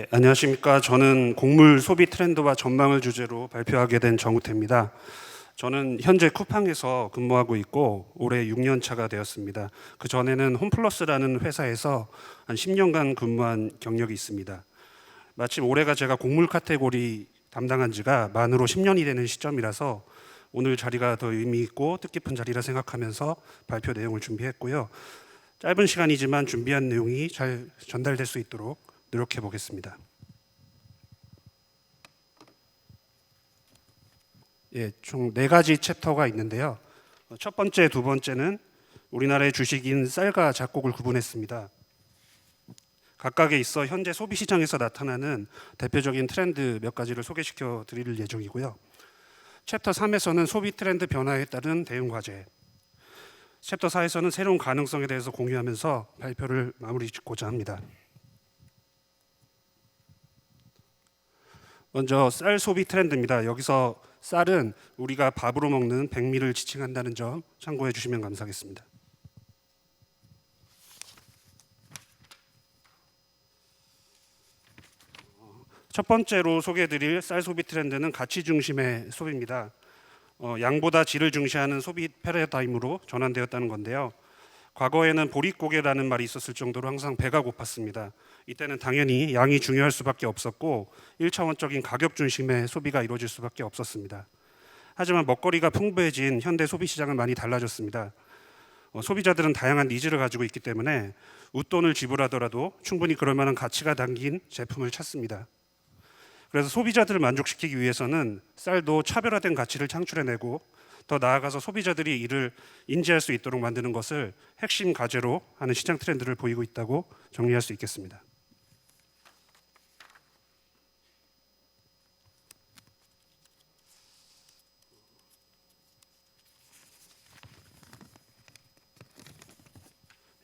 네, 안녕하십니까. 저는 곡물 소비 트렌드와 전망을 주제로 발표하게 된 정우태입니다. 저는 현재 쿠팡에서 근무하고 있고 올해 6년 차가 되었습니다. 그 전에는 홈플러스라는 회사에서 한 10년간 근무한 경력이 있습니다. 마침 올해가 제가 곡물 카테고리 담당한 지가 만으로 10년이 되는 시점이라서 오늘 자리가 더 의미 있고 뜻깊은 자리라 생각하면서 발표 내용을 준비했고요. 짧은 시간이지만 준비한 내용이 잘 전달될 수 있도록 노력해 보겠습니다. 예, 총 4가지 챕터가 있는데요. 첫 번째, 두 번째는 우리나라의 주식인 쌀과 잡곡을 구분했습니다. 각각에 있어 현재 소비 시장에서 나타나는 대표적인 트렌드 몇 가지를 소개시켜 드릴 예정이고요. 챕터 3에서는 소비 트렌드 변화에 따른 대응 과제, 챕터 4에서는 새로운 가능성에 대해서 공유하면서 발표를 마무리 짓고자 합니다. 먼저 쌀 소비 트렌드입니다. 여기서 쌀은 우리가 밥으로 먹는 백미를 지칭한다는 점 참고해 주시면 감사하겠습니다. 첫 번째로 소개해드릴 쌀 소비 트렌드는 가치 중심의 소비입니다. 양보다 질을 중시하는 소비 패러다임으로 전환되었다는 건데요. 과거에는 보릿고개라는 말이 있었을 정도로 항상 배가 고팠습니다. 이때는 당연히 양이 중요할 수밖에 없었고 1차원적인 가격 중심의 소비가 이루어질 수밖에 없었습니다. 하지만 먹거리가 풍부해진 현대 소비 시장은 많이 달라졌습니다. 소비자들은 다양한 니즈를 가지고 있기 때문에 웃돈을 지불하더라도 충분히 그럴 만한 가치가 담긴 제품을 찾습니다. 그래서 소비자들을 만족시키기 위해서는 쌀도 차별화된 가치를 창출해내고 더 나아가서 소비자들이 이를 인지할 수 있도록 만드는 것을 핵심 과제로 하는 시장 트렌드를 보이고 있다고 정리할 수 있겠습니다.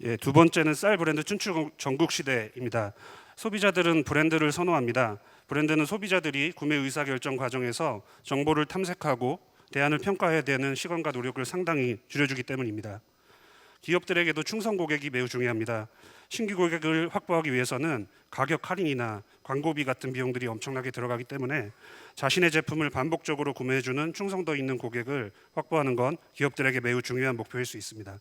예, 두 번째는 쌀 브랜드 춘추 전국 시대입니다. 소비자들은 브랜드를 선호합니다. 브랜드는 소비자들이 구매 의사결정 과정에서 정보를 탐색하고 대안을 평가해야 되는 시간과 노력을 상당히 줄여주기 때문입니다. 기업들에게도 충성 고객이 매우 중요합니다. 신규 고객을 확보하기 위해서는 가격 할인이나 광고비 같은 비용들이 엄청나게 들어가기 때문에 자신의 제품을 반복적으로 구매해주는 충성도 있는 고객을 확보하는 건 기업들에게 매우 중요한 목표일 수 있습니다.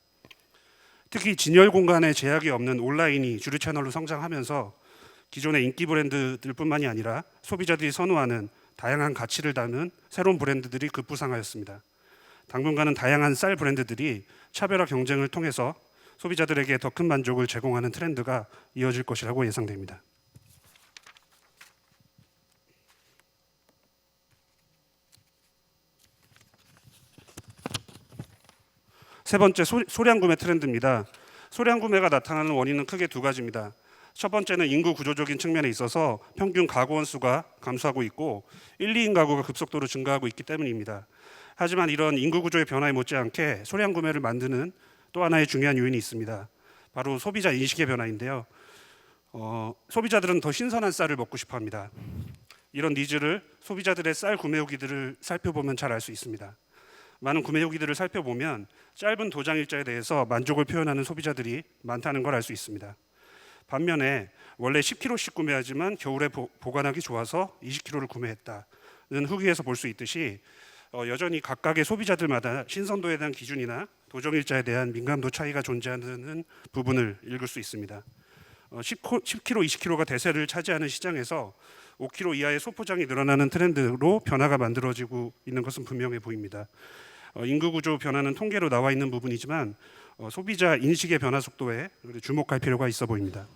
특히 진열 공간에 제약이 없는 온라인이 주류 채널로 성장하면서 기존의 인기 브랜드들뿐만이 아니라 소비자들이 선호하는 다양한 가치를 담은 새로운 브랜드들이 급부상하였습니다. 당분간은 다양한 쌀 브랜드들이 차별화 경쟁을 통해서 소비자들에게 더 큰 만족을 제공하는 트렌드가 이어질 것이라고 예상됩니다. 세 번째, 소량 구매 트렌드입니다. 소량 구매가 나타나는 원인은 크게 두 가지입니다. 첫 번째는 인구 구조적인 측면에 있어서 평균 가구 원수가 감소하고 있고 1, 2인 가구가 급속도로 증가하고 있기 때문입니다. 하지만 이런 인구 구조의 변화에 못지않게 소량 구매를 만드는 또 하나의 중요한 요인이 있습니다. 바로 소비자 인식의 변화인데요. 소비자들은 더 신선한 쌀을 먹고 싶어 합니다. 이런 니즈를 소비자들의 쌀 구매 후기들을 살펴보면 잘 알 수 있습니다. 많은 구매 후기들을 살펴보면 짧은 도장 일자에 대해서 만족을 표현하는 소비자들이 많다는 걸 알 수 있습니다. 반면에 원래 10kg씩 구매하지만 겨울에 보관하기 좋아서 20kg를 구매했다는 후기에서 볼 수 있듯이 여전히 각각의 소비자들마다 신선도에 대한 기준이나 도정일자에 대한 민감도 차이가 존재하는 부분을 읽을 수 있습니다. 10kg, 20kg가 대세를 차지하는 시장에서 5kg 이하의 소포장이 늘어나는 트렌드로 변화가 만들어지고 있는 것은 분명해 보입니다. 인구 구조 변화는 통계로 나와 있는 부분이지만 소비자 인식의 변화 속도에 주목할 필요가 있어 보입니다.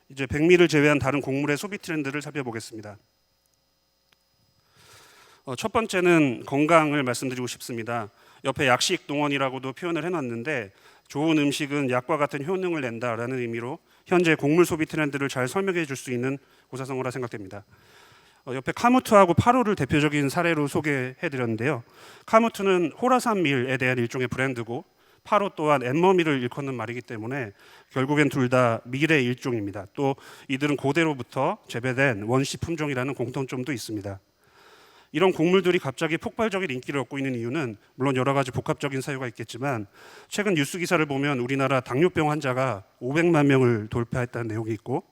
이제 백미를 제외한 다른 곡물의 소비 트렌드를 살펴보겠습니다. 첫 번째는 건강을 말씀드리고 싶습니다. 옆에 약식 동원이라고도 표현을 해놨는데 좋은 음식은 약과 같은 효능을 낸다라는 의미로 현재 곡물 소비 트렌드를 잘 설명해 줄 수 있는 고사성어라 생각됩니다. 옆에 카무트하고 파로를 대표적인 사례로 소개해 드렸는데요. 카무트는 호라산밀에 대한 일종의 브랜드고 파로 또한 엠머밀을 일컫는 말이기 때문에 결국엔 둘 다 밀의 일종입니다. 또 이들은 고대로부터 재배된 원시 품종이라는 공통점도 있습니다. 이런 곡물들이 갑자기 폭발적인 인기를 얻고 있는 이유는 물론 여러 가지 복합적인 사유가 있겠지만 최근 뉴스 기사를 보면 우리나라 당뇨병 환자가 500만 명을 돌파했다는 내용이 있고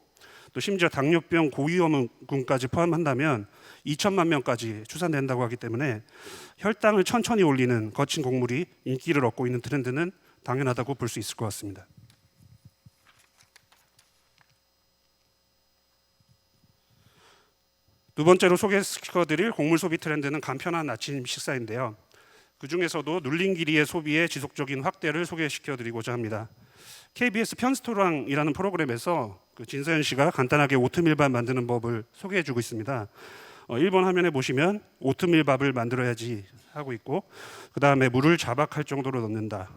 또 심지어 당뇨병 고위험군까지 포함한다면 2천만 명까지 추산된다고 하기 때문에 혈당을 천천히 올리는 거친 곡물이 인기를 얻고 있는 트렌드는 당연하다고 볼 수 있을 것 같습니다. 두 번째로 소개시켜드릴 곡물 소비 트렌드는 간편한 아침 식사인데요. 그 중에서도 눌린 길이의 소비의 지속적인 확대를 소개시켜드리고자 합니다. KBS 편스토랑이라는 프로그램에서 진서연 씨가 간단하게 오트밀밥 만드는 법을 소개해주고 있습니다. 1번 화면에 보시면 오트밀밥을 만들어야지 하고 있고 그 다음에 물을 자박할 정도로 넣는다.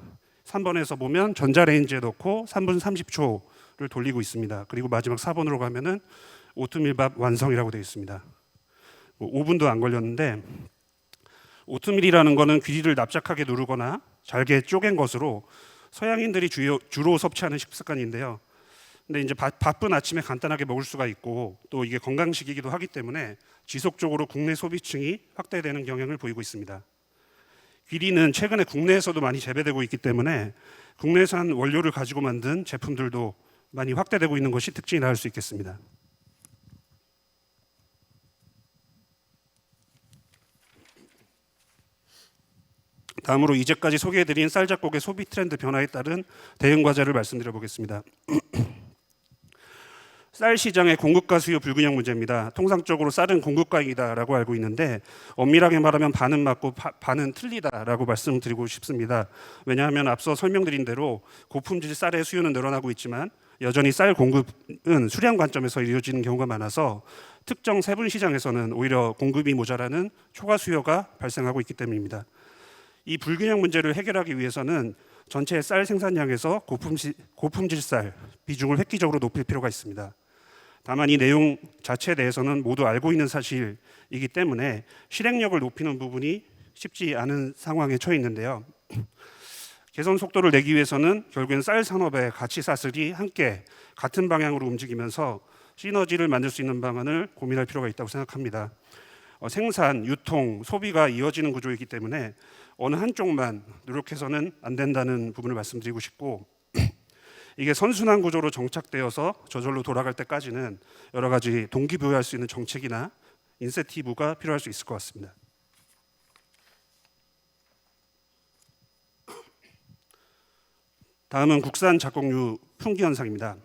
3번에서 보면 전자레인지에 넣고 3분 30초를 돌리고 있습니다. 그리고 마지막 4번으로 가면은 오트밀밥 완성이라고 되어 있습니다. 5분도 안 걸렸는데 오트밀이라는 거는 귀리를 납작하게 누르거나 잘게 쪼갠 것으로 서양인들이 주로 섭취하는 식습관인데요. 근데 이제 바쁜 아침에 간단하게 먹을 수가 있고 또 이게 건강식이기도 하기 때문에 지속적으로 국내 소비층이 확대되는 경향을 보이고 있습니다. 귀리는 최근에 국내에서도 많이 재배되고 있기 때문에 국내산 원료를 가지고 만든 제품들도 많이 확대되고 있는 것이 특징이라 할 수 있겠습니다. 다음으로 이제까지 소개해드린 쌀 작곡의 소비 트렌드 변화에 따른 대응 과제를 말씀드려 보겠습니다. 쌀 시장의 공급과 수요 불균형 문제입니다. 통상적으로 쌀은 공급과이다라고 알고 있는데 엄밀하게 말하면 반은 맞고 반은 틀리다라고 말씀드리고 싶습니다. 왜냐하면 앞서 설명드린 대로 고품질 쌀의 수요는 늘어나고 있지만 여전히 쌀 공급은 수량 관점에서 이루어지는 경우가 많아서 특정 세분 시장에서는 오히려 공급이 모자라는 초과 수요가 발생하고 있기 때문입니다. 이 불균형 문제를 해결하기 위해서는 전체 쌀 생산량에서 고품질 쌀 비중을 획기적으로 높일 필요가 있습니다. 다만 이 내용 자체에 대해서는 모두 알고 있는 사실이기 때문에 실행력을 높이는 부분이 쉽지 않은 상황에 처해 있는데요. 개선 속도를 내기 위해서는 결국엔 쌀 산업의 가치 사슬이 함께 같은 방향으로 움직이면서 시너지를 만들 수 있는 방안을 고민할 필요가 있다고 생각합니다. 생산, 유통, 소비가 이어지는 구조이기 때문에 어느 한쪽만 노력해서는 안 된다는 부분을 말씀드리고 싶고 이게 선순환 구조로 정착되어서 저절로 돌아갈 때까지는 여러 가지 동기부여할 수 있는 정책이나 인센티브가 필요할 수 있을 것 같습니다. 다음은 국산 작곡류 품귀 현상입니다.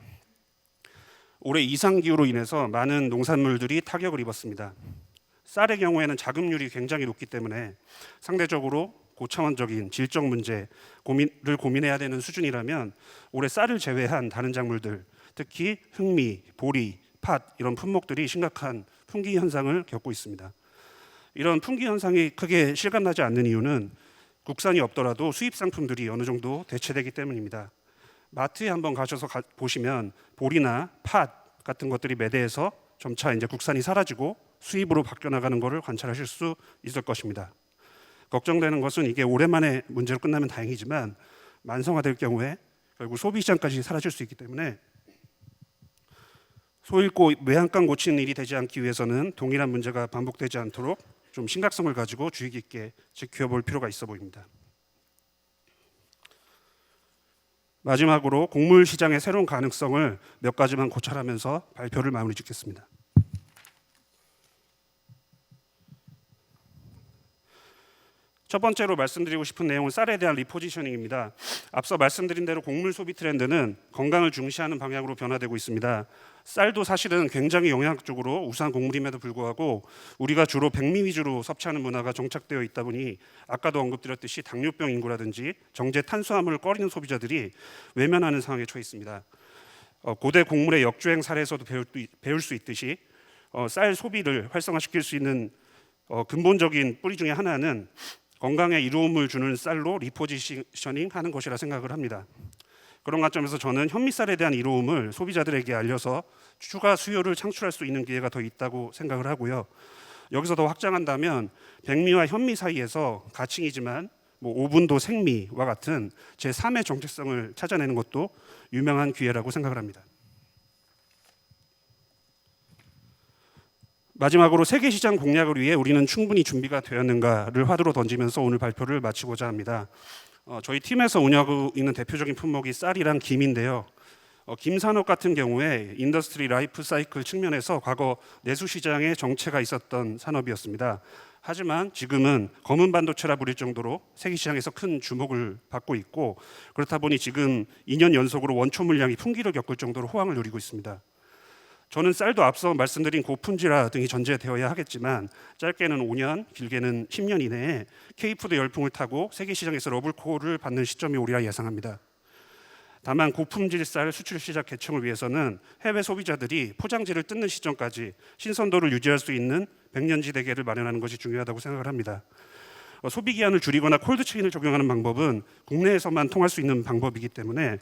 올해 이상기후로 인해서 많은 농산물들이 타격을 입었습니다. 쌀의 경우에는 자급률이 굉장히 높기 때문에 상대적으로 고차원적인 질적 문제를 고민해야 되는 수준이라면 올해 쌀을 제외한 다른 작물들, 특히 흑미, 보리, 팥 이런 품목들이 심각한 품귀 현상을 겪고 있습니다. 이런 품귀 현상이 크게 실감나지 않는 이유는 국산이 없더라도 수입 상품들이 어느 정도 대체되기 때문입니다. 마트에 한번 가셔서 보시면 보리나 팥 같은 것들이 매대에서 점차 이제 국산이 사라지고 수입으로 바뀌어 나가는 것을 관찰하실 수 있을 것입니다. 걱정되는 것은 이게 오랜만에 문제로 끝나면 다행이지만 만성화될 경우에 결국 소비 시장까지 사라질 수 있기 때문에 소 잃고 매한감 고치는 일이 되지 않기 위해서는 동일한 문제가 반복되지 않도록 좀 심각성을 가지고 주의 깊게 지켜볼 필요가 있어 보입니다. 마지막으로 곡물 시장의 새로운 가능성을 몇 가지만 고찰하면서 발표를 마무리 짓겠습니다. 첫 번째로 말씀드리고 싶은 내용은 쌀에 대한 리포지셔닝입니다. 앞서 말씀드린 대로 곡물 소비 트렌드는 건강을 중시하는 방향으로 변화되고 있습니다. 쌀도 사실은 굉장히 영양적으로 우수한 곡물임에도 불구하고 우리가 주로 백미 위주로 섭취하는 문화가 정착되어 있다 보니 아까도 언급드렸듯이 당뇨병 인구라든지 정제 탄수화물을 꺼리는 소비자들이 외면하는 상황에 처해 있습니다. 고대 곡물의 역주행 사례에서도 배울 수 있듯이 쌀 소비를 활성화시킬 수 있는 근본적인 뿌리 중에 하나는 건강에 이로움을 주는 쌀로 리포지셔닝 하는 것이라 생각을 합니다. 그런 관점에서 저는 현미쌀에 대한 이로움을 소비자들에게 알려서 추가 수요를 창출할 수 있는 기회가 더 있다고 생각을 하고요. 여기서 더 확장한다면 백미와 현미 사이에서 가칭이지만 오분도 생미와 같은 제3의 정체성을 찾아내는 것도 유명한 기회라고 생각을 합니다. 마지막으로 세계 시장 공략을 위해 우리는 충분히 준비가 되었는가를 화두로 던지면서 오늘 발표를 마치고자 합니다. 저희 팀에서 운영하고 있는 대표적인 품목이 쌀이랑 김인데요. 김 산업 같은 경우에 인더스트리 라이프 사이클 측면에서 과거 내수 시장에 정체가 있었던 산업이었습니다. 하지만 지금은 검은 반도체라 부릴 정도로 세계 시장에서 큰 주목을 받고 있고, 그렇다 보니 지금 2년 연속으로 원초 물량이 풍기를 겪을 정도로 호황을 누리고 있습니다. 저는 쌀도 앞서 말씀드린 고품질화 등이 전제되어야 하겠지만 짧게는 5년, 길게는 10년 이내에 K푸드 열풍을 타고 세계 시장에서 러블콜을 받는 시점이 오리라 예상합니다. 다만 고품질 쌀 수출 시장 개척을 위해서는 해외 소비자들이 포장지를 뜯는 시점까지 신선도를 유지할 수 있는 백년지 대계를 마련하는 것이 중요하다고 생각을 합니다. 소비 기한을 줄이거나 콜드체인을 적용하는 방법은 국내에서만 통할 수 있는 방법이기 때문에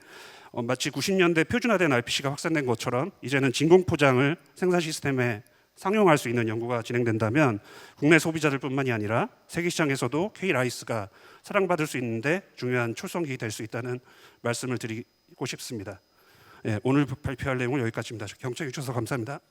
마치 90년대 표준화된 RPC가 확산된 것처럼 이제는 진공 포장을 생산 시스템에 상용할 수 있는 연구가 진행된다면 국내 소비자들뿐만이 아니라 세계 시장에서도 K라이스가 사랑받을 수 있는데 중요한 초성기 될 수 있다는 말씀을 드리고 싶습니다. 오늘 발표할 내용은 여기까지입니다. 경청해 주셔서 감사합니다.